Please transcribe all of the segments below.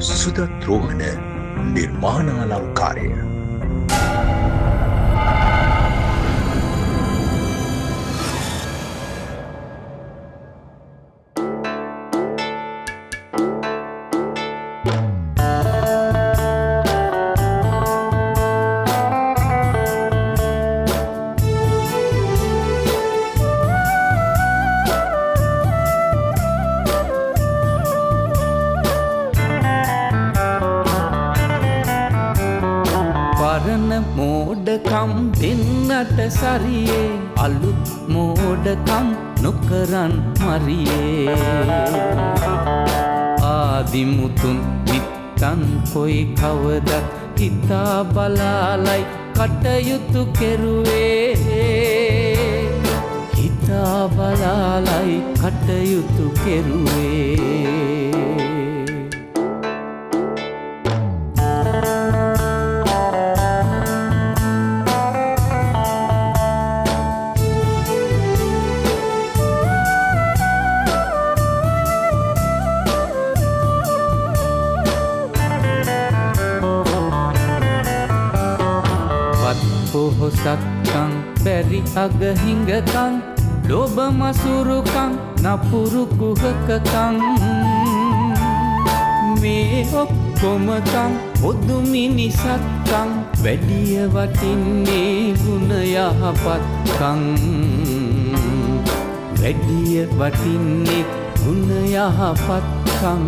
සුදත් රෝහණ නිර්මාණාලංකාරය. මෝඩකම් දෙන්නට සරියේ අලුත් මෝඩකම් නොකරන් මරියේ ආදිමුතුන් නිත්තන් කොයි කවදත් හිතා බලාලයි කටයුතු කෙරුවේ හිතා බලාලයි කටයුතු කෙරුවේ පොහොසත්කං බැරි අගහිඟකං ලෝභ මසුරුකං නපුරු කුහකකං මේ ඔක්කොමකං පොදු මිනිසත්කං වැඩිය වටින්නේ ගුණ යහපත්කං වැඩිය වටින්නේ ගුණ යහපත්කං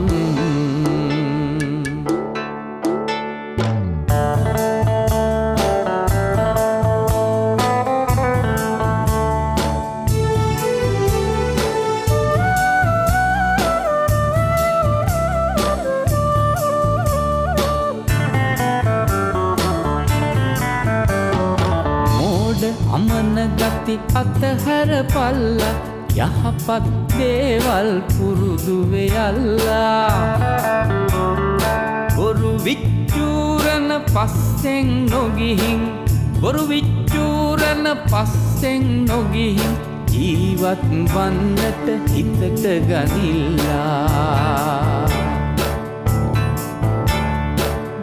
අමන ගති අතහැර පල්ල යහපත් දේවල් පුරුදු වෙයල්ලා බොරු විච්චූරන පස්සෙන් නොගිහින් බොරු විච්චූරන පස්සෙන් නොගිහින් ජීවත් වන්නට හිතට ගනිල්ලා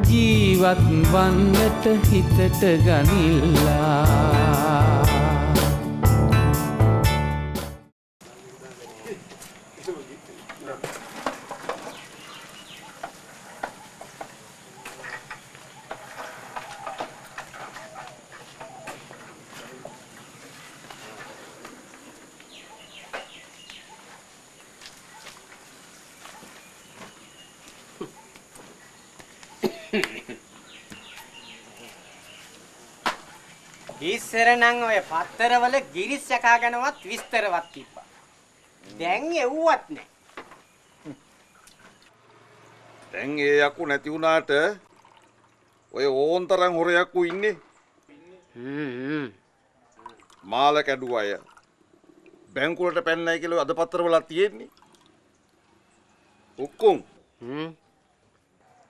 ජීවත් වන්නට හිතට ගනිල්ලා ඉස්සර නම් ඔය පත්තරවල ගිරිස් යකා ගැනවත් විස්තරවත් තිබ්බා. දැන් එව්වත් නැහැ. දැන් ඒ යකු නැති වුණාට ඔය ඕන්තරම් හොර යකු ඉන්නේ. මාල කැඩුව අය බැංකුවලට පැන්නයි කියලා අද පත්තරවල තියෙන්නේ. ඔක්කොම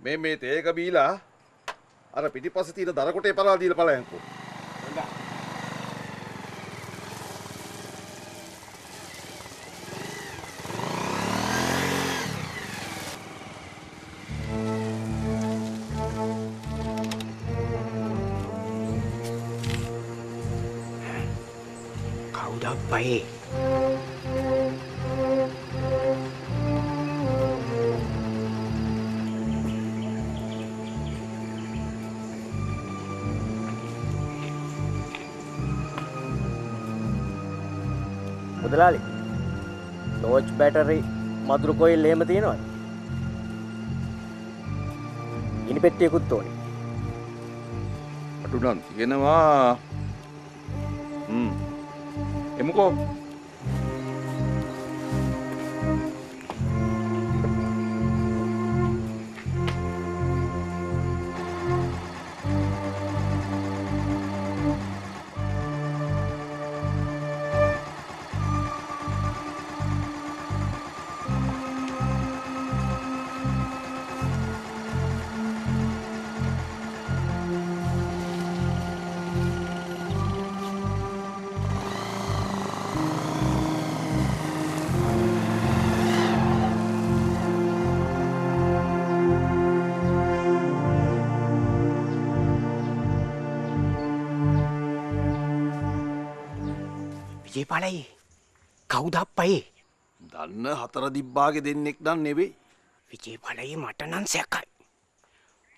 මේ තේක බීලා අර පිටිපස්සේ තියෙන දරකොටේ පරාල දීලා පලයන්කෝ. කවුද අප්පයි? මුදලාලි ටෝච් බැටරි මදුරු කොයිල් එහෙම තියෙනවද? ගිනි පෙට්ටියකුත් ඕනේ. අඩු නම් තියෙනවා. එමුකෝ විජේපාලයි කවුද අප්පයි? දන්න හතර දිබ්බාගේ දෙන්නෙක් නම් නෙවෙයි. විජේපාලයි මට නම් සැකයි.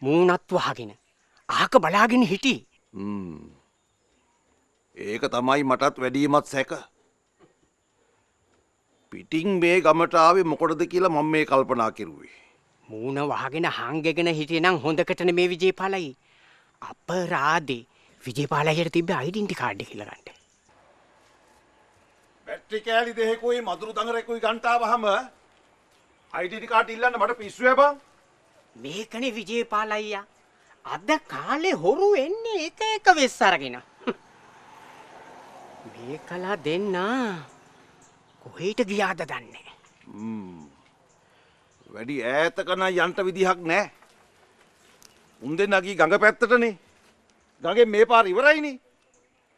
මූණත් වහගෙන ආක බලාගෙන හිටි. ඒක තමයි මටත් වැඩිමත් සැක. පිටින් මේ ගමට ආවේ මොකටද කියලා මම මේ කල්පනා කෙරුවේ. මූණ වහගෙන හංගෙගෙන හිටියනම් හොඳකටනේ මේ විජේපාලයි. අපරාදේ විජේපාලයිට තිබ්බ ඩෙන්ටි කාඩ් එක කියලා ගන්න. බැටරි කෑලි දෙකකුයි මදුරු දඟරෙකුයි ගන්ටාවහම ID කාඩ් ඉල්ලන්න මට පිස්සුවේ බං. මේකනේ විජේපාලයියා. අද කාලේ හොරු එන්නේ එක වෙස් අරගෙන. මේකලා දෙන්න කොහෙට ගියාද දන්නේ. වැඩි ඈතක නම් යන්න විදිහක් නැහැ. උන් දෙන්නා ගිහී ගඟ පැත්තටනේ. ගඟෙන් මේ පාර ඉවරයිනේ.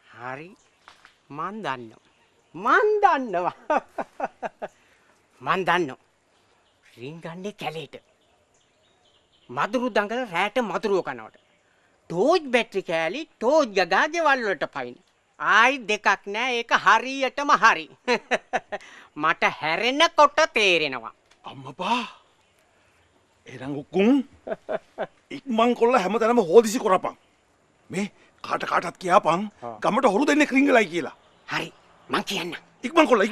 හරි මන් දන්නවා. මන් දන්නවා. රින්ගන්නේ කැලේට. මදුරු දඟල රැට මදුරුව කනවට. ටෝච් බැටරි කෑලි ටෝච් ගගා ගෙවල් වලට පයින්. ආයි දෙකක් නෑ ඒක හරියටම හරි. මට හැරෙනකොට තේරෙනවා. අම්මපා. එරන් උකුම්. ඉක්මන් කොල්ල හැමතැනම හොදිසි කරපන්. මේ කාටත් කියාපන් ගමට හොරු දෙන්නෙක් රිංගලයි කියලා. හරි මං කියන්න. ඉක්මන් කොල්ල.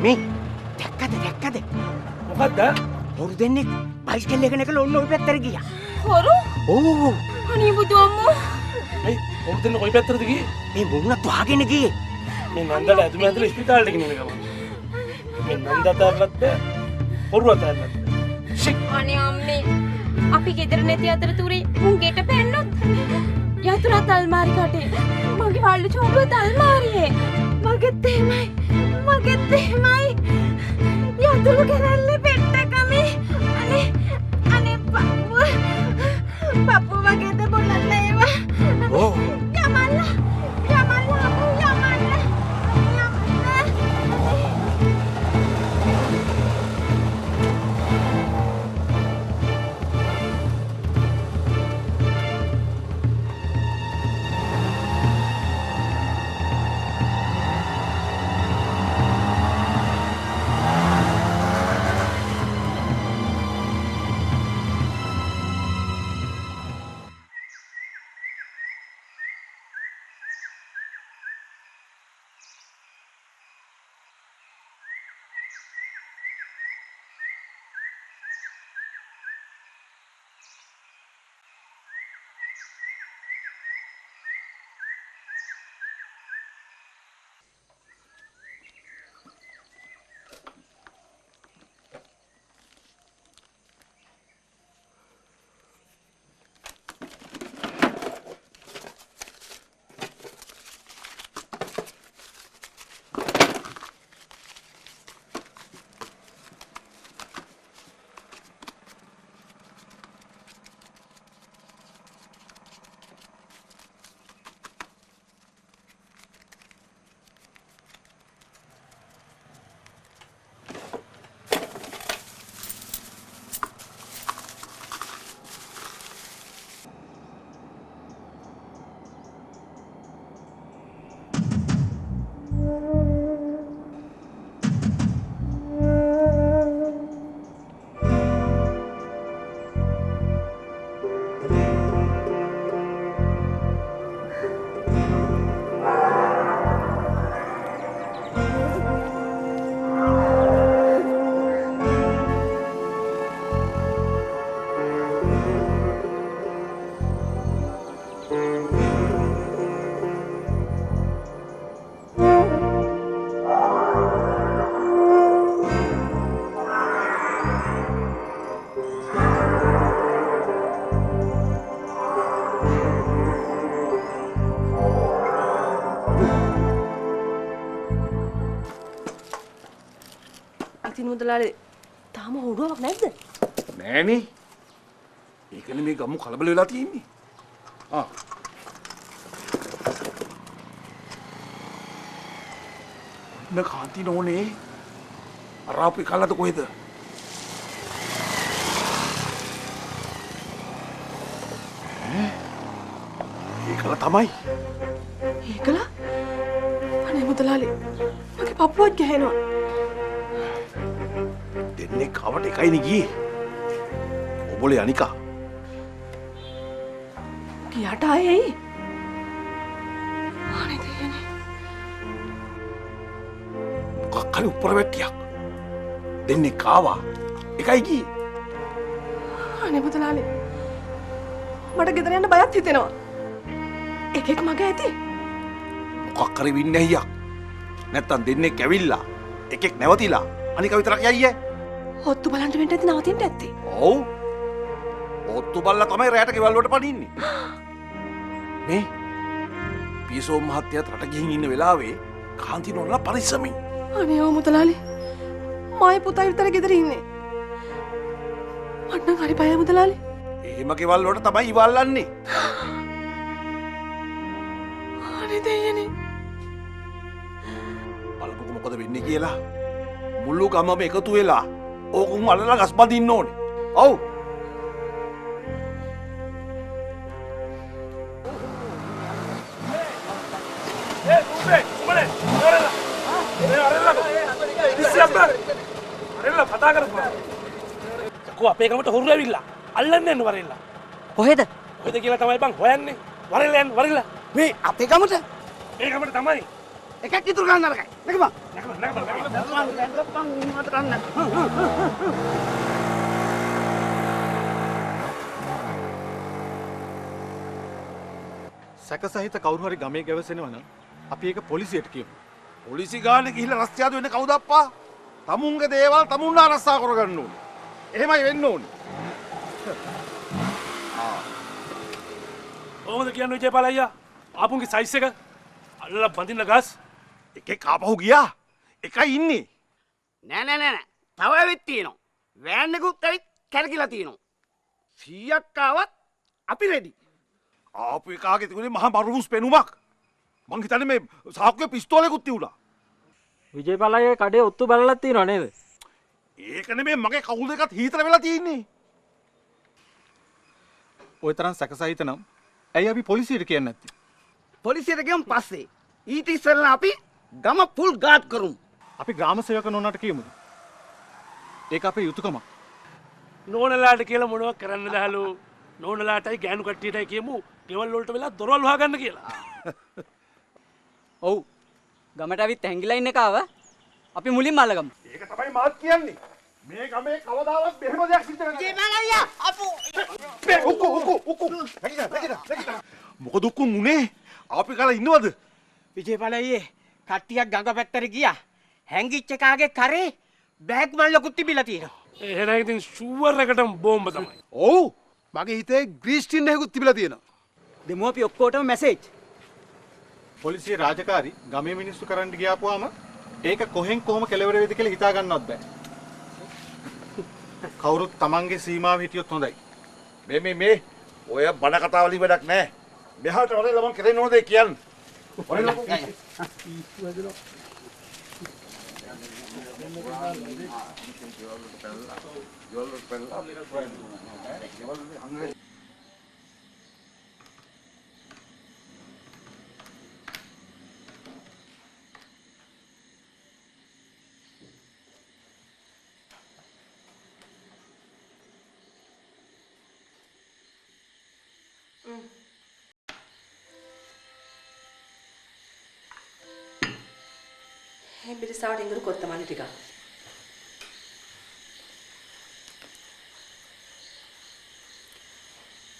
මේ දැක්කද? මොකක්ද? හොරු දෙන්නෙක් බයිස්කල් එක නැගලා ඔන්න ওই පැත්තට ගියා. හොරු? ඕ අනේ බුදු අම්මෝ. මේ හොරු දෙන්න කොයි පැත්තටද ගියේ? මේ මුණත් වහගෙන ගියේ. මේ නන්දලා ඇතුළේ ඇතුළේ ස්පිතාලෙට ගෙනියන ගමන්. මේ නන්ද අතරලත් හොරු අතරලත්. අනේ අම්මේ. අපි ගෙදර නැති අතරතුරේ මුන් ගෙට පැන්නොත් යතුරත් අල්මාරි කටේ. මගේ වල්ලු චෝබුවත් අල්මාරියේ. මගෙත් එහෙමයි. යතුරු කරල්ලේ පෙට්ටකමේ. අනේ පප්පු වගේද බොලන්න ඒවා. ඕ යමන්න. මුදලාලි තාම හොඩුවක් නැද්ද? නෑනේ. ඒකනේ මේ ගමු කලබල වෙලා තියෙන්නේ. කාන්ති නෝනේ අර අපි කල්ලාද කොහෙද? ඒකලා තමයි. ඒකලා? අනේ මුදලාලි මගේ පපුවත් ගහනවා. දෙන්නේ කවට එකයිනේ ගියේ. ඔබලේ අනිකා. ගියට ආයේ අනේ දෙයනේ. කක්කලි උඩර වැට්ටියක්. දෙන්නේ කාවා. එකයි ගියේ. අනේ මුදලාලි මට ගෙදර යන්න බයත් හිතෙනවා. එකෙක් මගේ ඇති. මොකක් හරි වින්නේ අයියා. නැත්තම් දෙන්නේ කැවිල්ලා. එකෙක් නැවතිලා. අනික විතරක් යයියේ. හොත්තු බලන්න වෙන්න ඇති නවතින්න ඇත්තේ. ඔව්. ඔත්තු බල්ලා තමයි රැයට ගෙවල් වලට පනින්නේ. මේ පියසෝ මහත්තයාත් රට ගිහින් ඉන්න වෙලාවේ කාන්ති නෝනලා පරිස්සමින්. අනේ ඕ මුදලාලි මයි පුතා විතර ගෙදර ඉන්නේ. මට නම් හරි බයයි මුදලාලි. එහෙම ගෙවල් වලට තමයි ඉවල්ලන්නේ. අනේ දෙයනේ. බලමුකෝ මොකද වෙන්නේ කියලා. මුළු ගමම එකතු වෙලා ඕකුන් අල්ලලා ගස් බඳින්න ඕනේ. ඔව්. අපේ ගමට හොරු ඇවිල්ලා අල්ලන්න යන්න වරෙල්ලා. කොහෙද? කොහෙද කියලා තමයි බං හොයන්නේ. වරෙල්ලා යන්න වරෙල්ලා. මේ අපේ ගමට? ඒ ගමට තමයි. එකක් ඉතුරු ගන්න නරකයි. නැගපන්. සැක සහිත කවුරු හරි ගමේ ගැවසෙනවා නම් අපි ඒක පොලිසියට කියමු. පොලිසි ගානේ ගිහිල්ලා රස්තියාදු වෙන්නේ කවුද අප්පා? තමුන්ගේ දේවල් තමුන්ලා ආරක්ෂා කරගන්න ඕනේ. එහෙමයි වෙන්න ඕනේ. කොහොමද කියන්නේ විජේපාල අයියා? ආපුන්ගේ සයිස් එක අල්ලලා බඳින්න ගස්. එකෙක් ආපහු ගියා. එකයි ඉන්නේ. නෑ. තව ඇවිත් තියෙනවා. වෑන් එකකුත් ඇවිත් කැරකිලා තියෙනවා. 100ක් ආවත් අපි රෙඩි. ආපු එකාගේ තිබුණේ මහා මරුමුස් පෙනුමක්. මං හිතන්නේ මේ සාක්කුවේ පිස්තෝලෙකුත් තියුණා. විජේපලගේ කඩේ ඔත්තු බලලත් තියෙනව නේද? ඒක නෙමෙයි මගේ කවුල් දෙකත් හීතල වෙලා තියෙන්නේ. ওই තරම් සැක සහිත නම් ඇයි අපි පොලිසියට කියන්නේ නැත්තේ? පොලිසියට ගියන් පස්සේ ඊට ඉස්සෙල්ලා අපි ගම ෆුල් ගාඩ් කරමු. අපි ග්‍රාම සේවක නෝනාට කියමුද? ඒක අපේ යුතුයකමක්. නෝනලාට කියලා මොනවක් කරන්න දහලු. නෝනලාටයි ගෑනු කට්ටියටයි කියමු ගෙවල් වලට වෙලා දොරවල් වහගන්න කියලා. ඔව්. ගමට ඇවිත් හැංගිලා ඉන්න කාව අපි මුලින්ම අල්ලගමු. ඒක තමයි මාත් කියන්නේ. මේ ගමේ කවදාවත් මෙහෙම දෙයක් සිද්ධ වෙන්නේ නැහැ. ජීමන් අයියා අපු. උකු. නැගිට. මොකද උකුන් උනේ? අපි කාලා ඉන්නවද? විජේපාල අයියේ කට්ටියක් ගඟ පැත්තට ගියා. හැංගිච්ච කාගේ කරේ බෑග් මල්ලකුත් තිබිලා තියෙනවා. එහෙනම් ඉතින් ෂුවර් එකටම බෝම්බ තමයි. ඔව්. මගේ හිතේ ග්‍රීස් ටින් එකකුත් තිබිලා තියෙනවා. දෙමු අපි ඔක්කොටම මැසේජ්. පොලිසිය රාජකාරි ගමේ මිනිස්සු කරන්න ගියාපුවාම ඒක කොහෙන් කොහොම කෙලවර වෙයිද කියලා හිතා ගන්නවත් බෑ. කවුරුත් තමන්ගේ සීමාව හිටියොත් හොඳයි. මේ ඔය බණ කතා වලින් වැඩක් නැහැ. මෙහාට වරේ ළමන් කරේ නෝදේ කියන්න. බිරිසාවට ඉඟුරු කොත්තමල්ලි ටිකක්.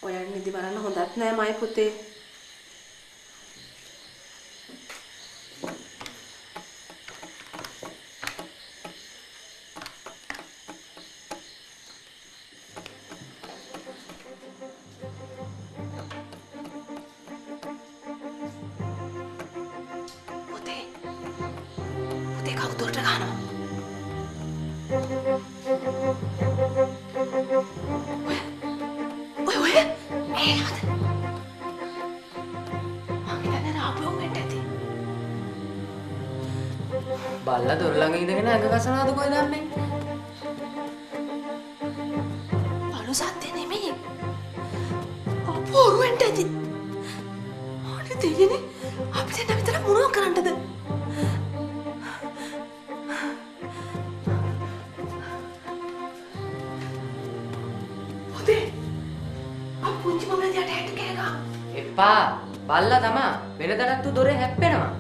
ඔයාට නිදි බලන්න හොඳත් නෑ මයි පුතේ. පුතේ කවුරුද ගහනවා? බල්ලා දොර ළඟ ඉඳගෙන ඇඟ ගසනවාද කොහෙද යන්නේ? බලු සත්‍ය නෙමෙයි. අපෝරුවෙන්ට ඇති. අනේ දෙයනේ අපිට නම් විතර මොනව කරන්නද? පුතේ. අපුච්චි මම යට හැට කෑගා. එපා. බල්ලා තමා වෙනදටත් දොරේ හැප්පෙනවා.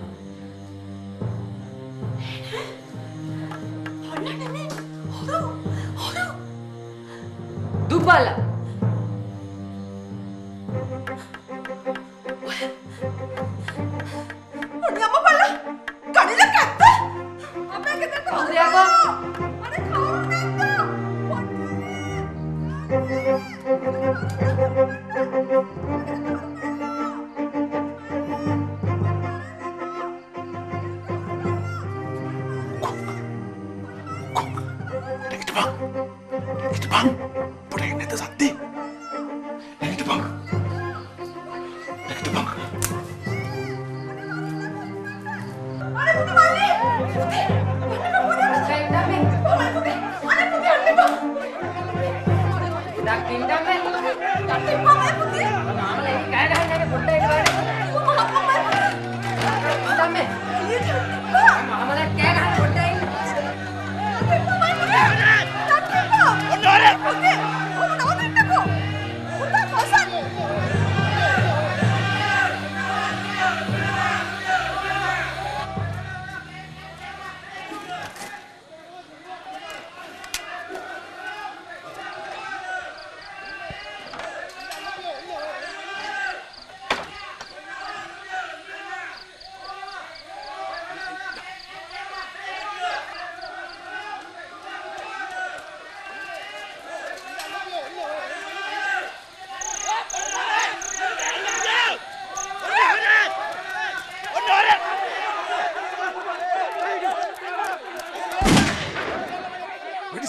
දුබ්බල්ලා අනේ අම්මා බලලා කඩේල කැත්ත අපේ ගෙදරට කවුද යකෝ? අනේ කවුරු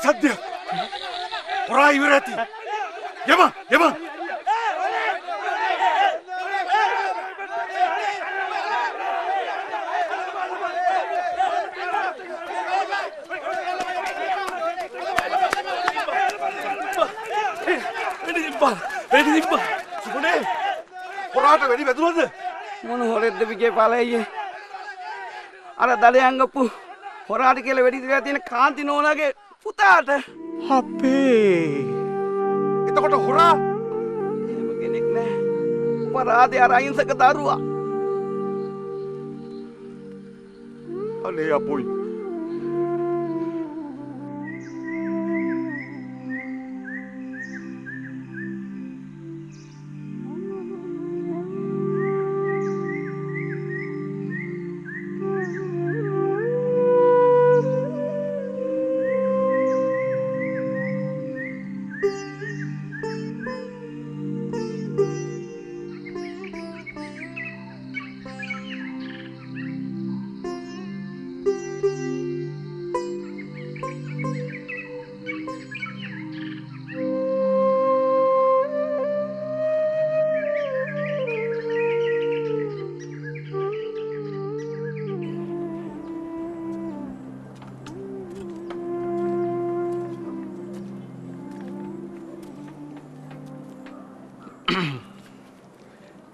සද්දය හොරා ඉවර ඇති යම සුබනේ හොරාට වැඩි වැදුනද මොන හොරෙද්ද විජේ පාලයි අර දලයන්ගපු හොරාට කියලා වෙඩි තියලා තියෙන කාන්ති නෝනාගේ පුතාට අපේ එතකොට හොරා එහෙම කෙනෙක් නෑ උපරාදේ අර අහිංසක දරුවා අනේ අපොයි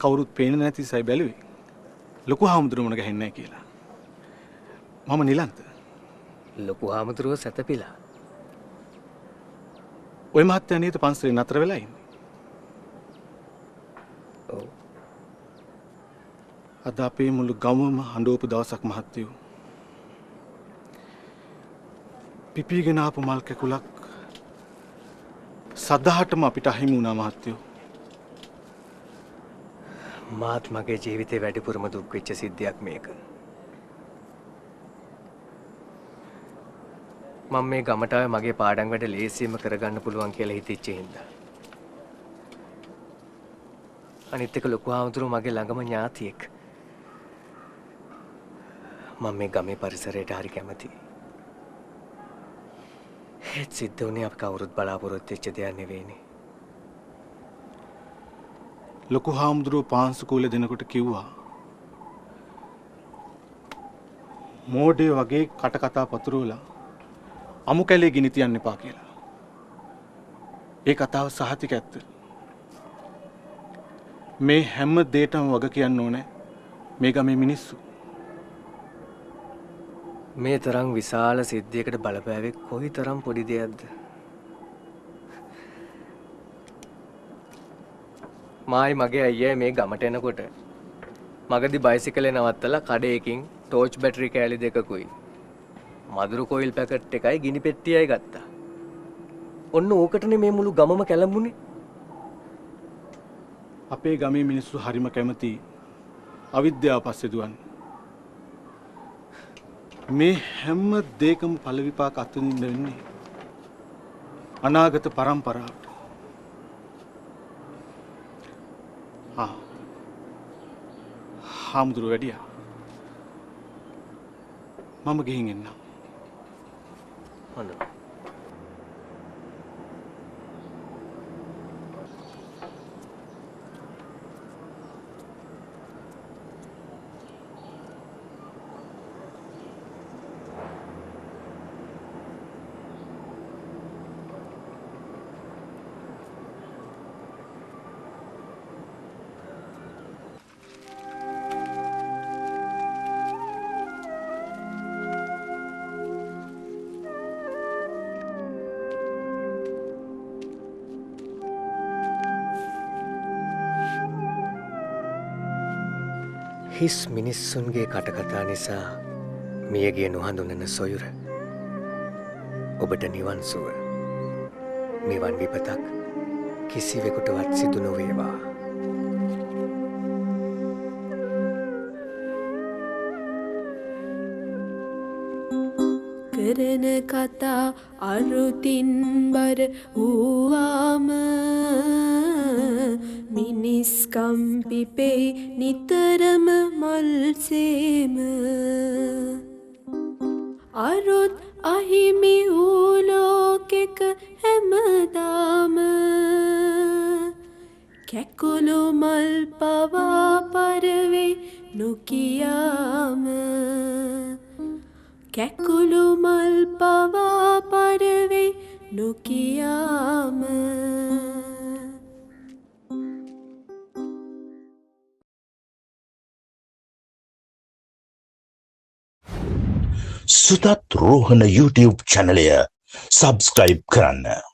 කවුරුත් පේන්නේ නැති සයි බැලුවේ. ලොකු හාමුදුරුවෝ මොන ගහන්නේ නැහැ කියලා. මම නිලන්ත. ලොකු හාමුදුරුවෝ සැතපීලා. ওই මහත්තයා නේද පන්සලේ නතර වෙලා ඉන්නේ. ඔව්. අද අපේ මුළු ගමම හඬවපු දවසක් මහත්තයෝ. පිපිගෙන ආපු මල් කැකුලක් සදහටම අපිට අහිමි වුණා මහත්තයෝ. මාත් මගේ ජීවිතේ වැඩිපුරම දුක් වෙච්ච සිද්ධියක් මේක. මම මේ ගමට ආවේ මගේ පාඩම් වැඩ ලේසියෙන්ම කරගන්න පුළුවන් කියලා හිතෙච්ච හින්දා. අනිත් එක ලොකු හාමුදුරුවෝ මගේ ළඟම ඥාතියෙක්. මම මේ ගමේ පරිසරයට හරි කැමතියි. ඒත් සිද්ධ වුණේ අපි කවුරුත් බලාපොරොත්තු වෙච්ච දෙයක් නෙවෙයිනේ. ලොකු හාමුදුරුවෝ පාන්සු කූලේ දෙනකොට කිව්වා මෝඩය වගේ කටකතා පතුරවලා අමු කැලේ ගිනි තියන්න එපා කියලා. ඒ කතාව සහතික ඇත්ත. මේ හැම දෙයකම වග කියන්න ඕනේ මේ ගමේ මිනිස්සු. මේ තරම් විශාල සිද්ධියකට බලපෑවේ කොයි තරම් පොඩි දෙයක්ද? මායි මගේ අයියා මේ ගමට එනකොට මගදී බයිසිකලේ නවත්තලා කඩේකින් ටෝච් බැටරි කෑලි දෙකකුයි මදුරු කොයිල් පැකට් එකයි ගිනි පෙට්ටියයි ගත්තා. ඔන්න ඕකටනේ මේ මුළු ගමම කැළඹුණේ. අපේ ගමේ මිනිස්සු හරිම කැමති අවිද්‍යාව පස්සේ දුවන්න. මේ හැම දෙයකම ඵල විපාක අත්විඳින්න වෙන්නේ අනාගත පරම්පරාවට. හාමුදුරුවෝ වැඩියා. මම ගිහින් එන්නම්. හොඳයි. හිස් මිනිස්සුන්ගේ කටකතා නිසා මියගිය නොහඳුනන සොයුර ඔබට නිවන් සුව නිවන් විපතක් කිසිවෙකුටවත් සිදු නොවේවා. කරන කතා අරුතින් බර වූවාම මිනිස්කම් පිපෙයි නිතරම මල්සේම අරුත් අහිමි වූ ලෝකෙක හැමදාම කැකුළු මල් පවා පරවෙයි නොකියාම කැකුළු මල් පවා පරවෙයි නොකියාම සුදත් රෝහණ YouTube චැනලය සබස්ක්‍රයිබ් කරන්න.